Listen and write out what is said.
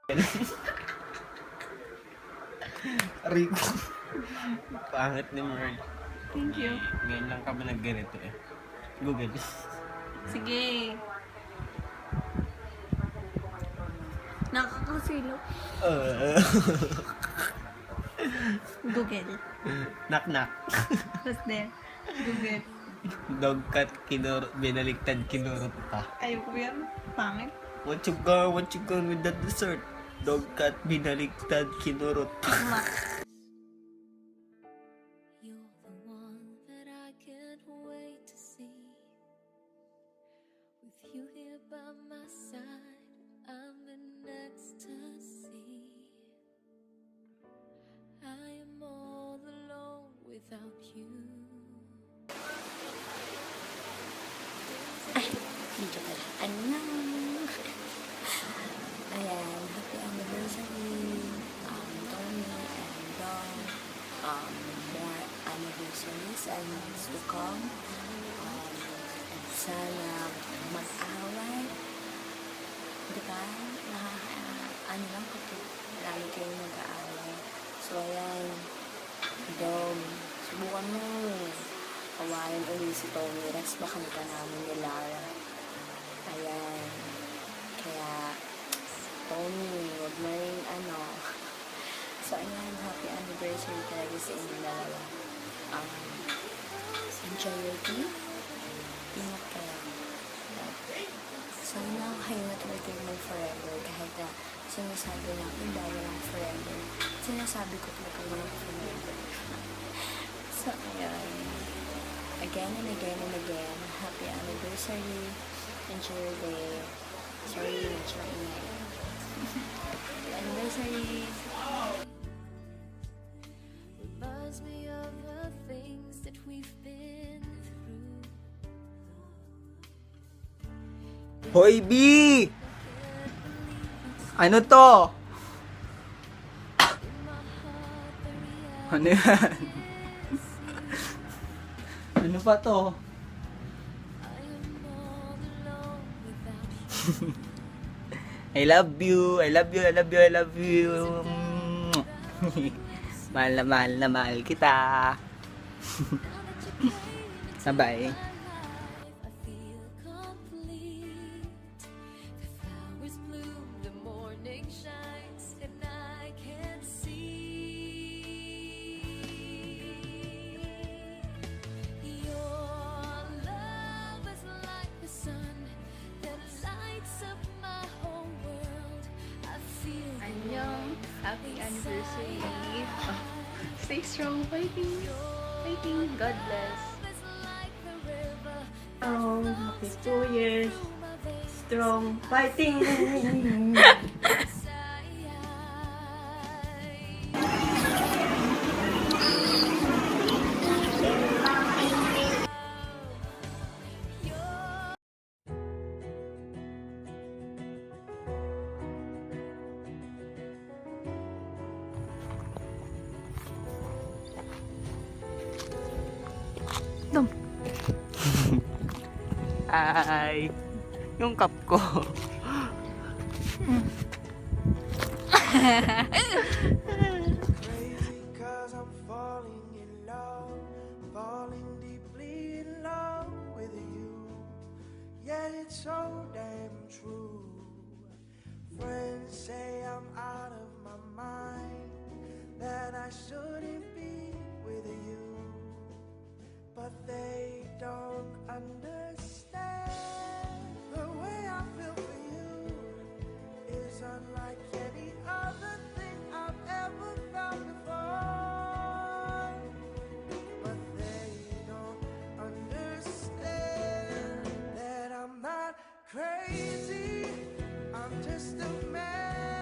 Rico. Pangit ni Merl. Thank you. Ngayon lang kami nag-ganito eh. Google. Sige. Nakakasilo. Google. Knock. What's there? Google. Dog cat binaliktad kinurot pa. Ayoko yan. Pangit. What you gone with that dessert? Dog cat binaliktad kinurot pa. You're the one that I can't wait to see. With you here by my side, I'm in ecstasy. I am all alone without you. Dito pala. Ayan, happy anniversary, Tony and Dong. More anniversaries and months to come. And sana mag-away. Diba? Ano lang kapag lagi kayong mag-aaway. So, ayan. Dong, subukan mo. Kawain ulit si Tony. Rest baka ka namin ni Lara. Ayan. Kaya, Tony, wag mo rin So, ayan, happy anniversary talaga sa inyong dalawa. Enjoy your tea. Ingat kayo. Sana kayo natuloy kayo mag-forever kahit na sinasabi ng iba walang forever. Sinasabi ko talaga walang forever. So, ayan. Again and again and again, happy anniversary. Enjoy your day. Sorry, medyo maingay. Anniversary! Reminds me of the things that we've been through. Hoy, B! Ano to? Ano yan? Ano pa to? I am all alone without you. I love you. Mahal na mahal kita. Sabay. I feel complete. The flowers bloom, the morning shines, and I can see your love is like the sun that lights up my whole world. I feel Annyeong. Happy anniversary. Stay strong. Fighting. God bless. is like the river. Happy 2 years. Strong. Fighting. Ay, yung cup ko. Crazy 'cause I'm falling in love, falling deeply in love with you. Yeah, it's so damn true. Friends say I'm out of my mind, that I should